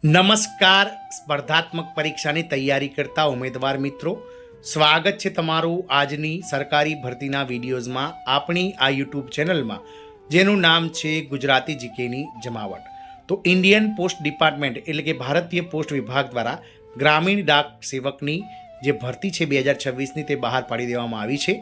નમસ્કાર સ્પર્ધાત્મક પરીક્ષાની તૈયારી કરતા ઉમેદવાર મિત્રો, સ્વાગત છે તમારું આજની સરકારી ભરતીના વિડીયોઝમાં આપણી આ યુટ્યુબ ચેનલમાં, જેનું નામ છે ગુજરાતી જીકેની જમાવટ. તો ઇન્ડિયન પોસ્ટ ડિપાર્ટમેન્ટ એટલે કે ભારતીય પોસ્ટ વિભાગ દ્વારા ગ્રામીણ ડાક સેવકની જે ભરતી છે 2026ની તે બહાર પાડી દેવામાં આવી છે.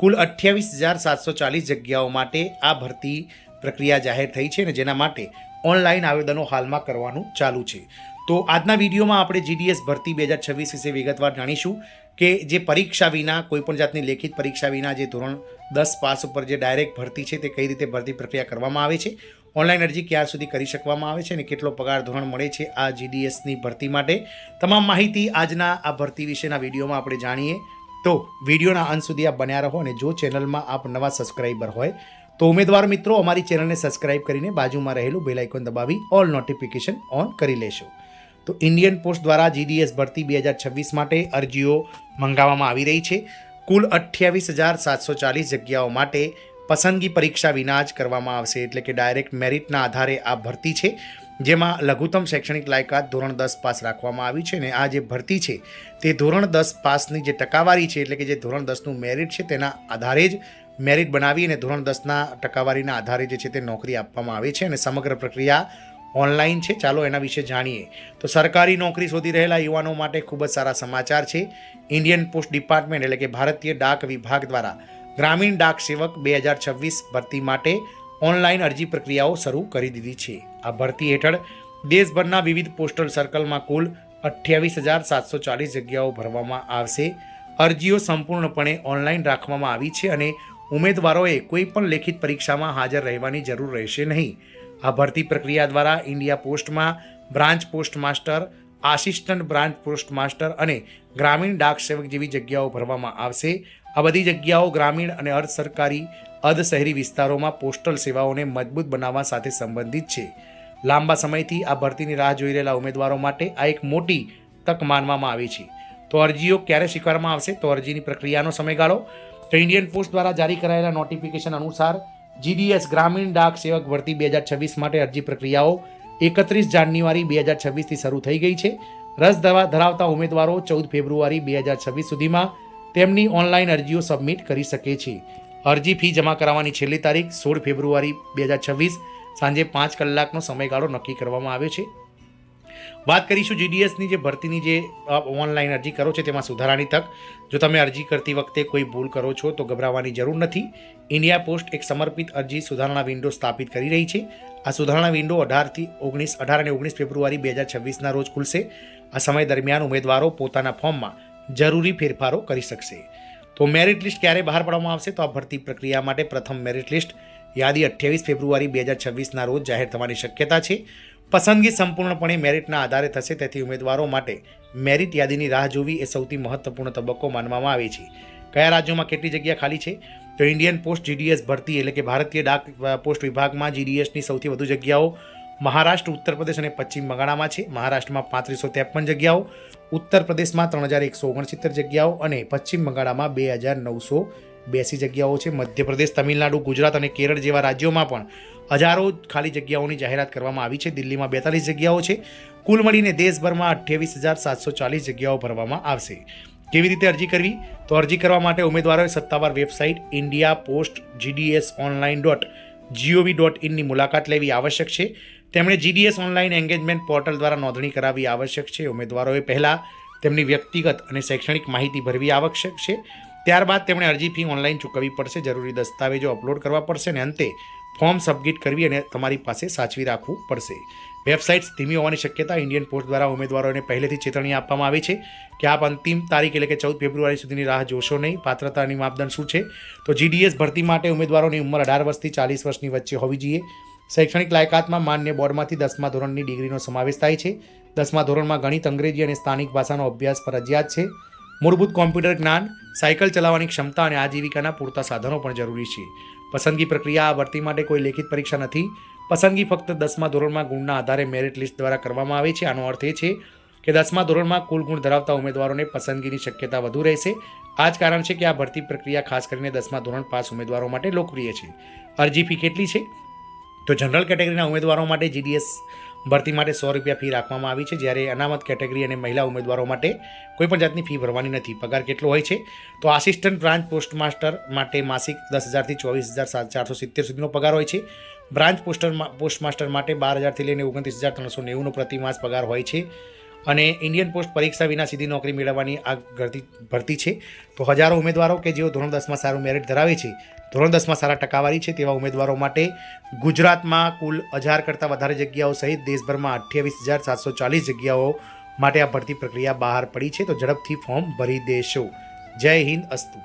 કુલ 28,740 જગ્યાઓ માટે આ ભરતી પ્રક્રિયા જાહેર થઈ છે અને જેના માટે ઓનલાઈન આવેદનો હાલમાં કરવાનું ચાલુ છે. તો આજના વિડીયોમાં આપણે જીડીએસ ભરતી 2026 વિશે વિગતવાર જાણીશું કે જે પરીક્ષા વિના, કોઈપણ જાતની લેખિત પરીક્ષા વિના જે ધોરણ 10 પાસ ઉપર જે ડાયરેક્ટ ભરતી છે તે કઈ રીતે ભરતી પ્રક્રિયા કરવામાં આવે છે, ઓનલાઈન અરજી ક્યાં સુધી કરી શકવામાં આવે છે અને કેટલો પગાર ધોરણ મળે છે આ જીડીએસની ભરતી માટે. તમામ માહિતી આજના આ ભરતી વિશેના વિડીયોમાં આપણે જાણીએ. તો વિડીયોના અંત સુધી આપ બન્યા રહો અને જો ચેનલમાં આપ નવા સબસ્ક્રાઈબર હોય તો ઉમેદવાર મિત્રો અમારી ચેનલને સબસ્ક્રાઇબ કરીને બાજુમાં રહેલું બેલ આઇકોન દબાવી ઓલ નોટિફિકેશન ઓન કરી લેશો. તો ઇન્ડિયન પોસ્ટ દ્વારા જીડીએસ ભરતી 2026 માટે અરજીઓ મંગાવવામાં આવી રહી છે. કુલ 28,740 જગ્યાઓ માટે પસંદગી પરીક્ષા વિના જ કરવામાં આવશે, એટલે કે ડાયરેક્ટ મેરિટના આધારે આ ભરતી છે, જેમાં લઘુત્તમ શૈક્ષણિક લાયકાત ધોરણ 10 પાસ રાખવામાં આવી છે અને આ જે ભરતી છે તે ધોરણ 10 પાસની જે ટકાવારી છે, એટલે કે જે ધોરણ 10નું મેરિટ છે તેના આધારે જ મેરિટ બનાવી અને ધોરણ 10ના ટકાવારીના આધારે જે છે તે નોકરી આપવામાં આવે છે અને સમગ્ર પ્રક્રિયા ઓનલાઈન છે. ચાલો એના વિશે જાણીએ. તો સરકારી નોકરી શોધી રહેલા યુવાનો માટે ખૂબ જ સારા સમાચાર છે. ઇન્ડિયન પોસ્ટ ડિપાર્ટમેન્ટ એટલે કે ભારતીય ડાક વિભાગ દ્વારા ગ્રામીણ ડાક સેવક 2026 ભરતી માટે ઓનલાઈન અરજી પ્રક્રિયાઓ શરૂ કરી દીધી છે. આ ભરતી હેઠળ દેશભરના વિવિધ પોસ્ટલ સર્કલમાં કુલ 28,740 જગ્યાઓ ભરવામાં આવશે. અરજીઓ સંપૂર્ણપણે ઓનલાઈન રાખવામાં આવી છે અને ઉમેદવારોએ કોઈ પણ લેખિત પરીક્ષામાં હાજર રહેવાની જરૂર રહેશે નહીં. આ ભરતી પ્રક્રિયા દ્વારા ઇન્ડિયા પોસ્ટમાં branch post master, assistant branch post master અને ગ્રામીણ ડાક સેવક જેવી જગ્યાઓ ભરવામાં આવશે. આ બધી જગ્યાઓ ગ્રામીણ અને અર્ધ સરકારી અર્ધ શહેરી વિસ્તારોમાં પોસ્ટલ સેવાઓને મજબૂત બનાવવા સાથે સંબંધિત છે. લાંબા સમયથી આ ભરતીની રાહ જોઈ રહેલા ઉમેદવારો માટે આ એક મોટી તક માનવામાં આવે છે. તો અરજીઓ ક્યારે સ્વીકારવામાં આવશે? તો અરજીની પ્રક્રિયાનો સમયગાળો તો ઇન્ડિયન પોસ્ટ દ્વારા જારી કરાયેલા નોટિફિકેશન અનુસાર જીડીએસ ગ્રામીણ ડાક સેવક ભરતી 2026 માટે અરજી પ્રક્રિયાઓ 31 જાન્યુઆરી 2026થી શરૂ થઈ ગઈ છે. રસ ધરાવતા ઉમેદવારો 14 ફેબ્રુઆરી 2026 સુધીમાં તેમની ઓનલાઈન અરજીઓ સબમિટ કરી શકે છે. અરજી ફી જમા કરાવવાની છેલ્લી તારીખ 16 ફેબ્રુઆરી 2026 સાંજે 5 કલાકનો સમયગાળો નક્કી કરવામાં આવ્યો છે. વાત કરીશું જીડીએસની જે ભરતીની જે ઓનલાઈન અરજી કરો છો તેમાં સુધારાની તક. જો તમે અરજી કરતી વખતે કોઈ ભૂલ કરો છો તો ગભરાવાની જરૂર નથી. ઇન્ડિયા પોસ્ટ એક સમર્પિત અરજી સુધારણા વિન્ડો સ્થાપિત કરી રહી છે. આ સુધારણા વિન્ડો 18 અને 19 ફેબ્રુઆરી 2026ના રોજ ખુલશે. આ સમય દરમિયાન ઉમેદવારો પોતાના ફોર્મમાં જરૂરી ફેરફારો કરી શકશે. તો મેરિટ લિસ્ટ ક્યારે બહાર પાડવામાં આવશે? તો આ ભરતી પ્રક્રિયા માટે પ્રથમ મેરિટ લિસ્ટ યાદી 28 ફેબ્રુઆરી 2026ના રોજ જાહેર થવાની શક્યતા છે. પસંદગી સંપૂર્ણપણે મેરિટના આધારે થશે, તેથી ઉમેદવારો માટે મેરિટ યાદીની રાહ જોવી એ સૌથી મહત્વપૂર્ણ તબક્કો માનવામાં આવે છે. કયા રાજ્યોમાં કેટલી જગ્યા ખાલી છે? તો ઇન્ડિયન પોસ્ટ જીડીએસ ભરતી એટલે કે ભારતીય ડાક પોસ્ટ વિભાગમાં જીડીએસની સૌથી વધુ જગ્યાઓ મહારાષ્ટ્ર, ઉત્તર પ્રદેશ અને પશ્ચિમ બંગાળમાં છે. મહારાષ્ટ્રમાં 3553 જગ્યાઓ, ઉત્તર પ્રદેશમાં 3169 જગ્યાઓ અને પશ્ચિમ બંગાળમાં 2982 જગ્યાઓ છે. મધ્યપ્રદેશ, તમિલનાડુ, ગુજરાત અને કેરળ જેવા રાજ્યોમાં પણ હજારો ખાલી જગ્યાઓની જાહેરાત કરવામાં આવી છે. દિલ્હીમાં 42 જગ્યાઓ છે. કુલ મળીને દેશભરમાં 28,740 જગ્યાઓ ભરવામાં આવશે. કેવી રીતે અરજી કરવી? તો અરજી કરવા માટે ઉમેદવારોએ સત્તાવાર વેબસાઇટ ઇન્ડિયા પોસ્ટ જીડીએસ online.gov.inની મુલાકાત લેવી આવશ્યક છે. તેમણે જીડીએસ ઓનલાઈન એન્ગેજમેન્ટ પોર્ટલ દ્વારા નોંધણી કરાવવી આવશ્યક છે. ઉમેદવારોએ પહેલાં તેમની વ્યક્તિગત અને શૈક્ષણિક માહિતી ભરવી આવશ્યક છે. ત્યારબાદ તેમણે અરજી ફી ઓનલાઈન ચૂકવવી પડશે, જરૂરી દસ્તાવેજો અપલોડ કરવા પડશે અને અંતે ફોર્મ સબમિટ કરવી અને તમારી પાસે સાચવી રાખવું પડશે. વેબસાઇટ્સ ધીમી હોવાની શક્યતા. ઇન્ડિયન પોસ્ટ દ્વારા ઉમેદવારોને પહેલેથી ચેતવણી આપવામાં આવી છે કે આપ અંતિમ તારીખ એટલે કે 14 ફેબ્રુઆરી સુધીની રાહ જોશો નહીં. પાત્રતાની માપદંડ શું છે? તો જીડીએસ ભરતી માટે ઉમેદવારોની ઉંમર 18 વર્ષથી 40 વર્ષની વચ્ચે હોવી જોઈએ. શૈક્ષણિક લાયકાતમાં માન્ય બોર્ડમાંથી 10મા ધોરણની ડિગ્રીનો સમાવેશ થાય છે. 10મા ધોરણમાં ગણિત, અંગ્રેજી અને સ્થાનિક ભાષાનો અભ્યાસ ફરજિયાત છે. મૂળભૂત કોમ્પ્યુટર જ્ઞાન, સાયકલ ચલાવવાની ક્ષમતા અને આજીવિકાના પૂરતા સાધનો પણ જરૂરી છે. પસંદગી પ્રક્રિયા. આ ભરતી માટે કોઈ લેખિત પરીક્ષા નથી. પસંદગી ફક્ત 10મા ધોરણમાં ગુણના આધારે મેરિટ લિસ્ટ દ્વારા કરવામાં આવે છે. આનો અર્થ એ છે કે 10મા ધોરણમાં કુલ ગુણ ધરાવતા ઉમેદવારોને પસંદગીની શક્યતા વધુ રહેશે. આ જ કારણ છે કે આ ભરતી પ્રક્રિયા ખાસ કરીને 10મા ધોરણ પાસ ઉમેદવારો માટે લોકપ્રિય છે. અરજી ફી કેટલી છે? તો જનરલ કેટેગરીના ઉમેદવારો માટે જીડીએસ ભરતી માટે 100 રૂપિયા ફી રાખવામાં આવી છે, જ્યારે અનામત કેટેગરી અને મહિલા ઉમેદવારો માટે કોઈપણ જાતની ફી ભરવાની નથી. પગાર કેટલો હોય છે તો આસિસ્ટન્ટ બ્રાન્ચ પોસ્ટમાસ્ટર માટે માસિક 10,000 થી 24,470 સુધીનો પગાર હોય છે. બ્રાન્ચ પોસ્ટમાસ્ટર માટે 12,000 થી લઈને 29,390નો પ્રતિમાસ પગાર હોય છે. અને ઇન્ડિયન પોસ્ટ પરીક્ષા વિના સીધી નોકરી મેળવવાની આ ભરતી છે. તો હજારો ઉમેદવારો કે જેઓ ધોરણ 10માં સારું મેરિટ ધરાવે છે, ધોરણ 10માં સારા ટકાવારી છે તેવા ઉમેદવારો માટે ગુજરાતમાં કુલ 1000 કરતાં વધારે જગ્યાઓ સહિત દેશભરમાં 28,740 જગ્યાઓ માટે આ ભરતી પ્રક્રિયા બહાર પડી છે. તો ઝડપથી ફોર્મ ભરી દેશો. જય હિન્દ, અસ્તુ.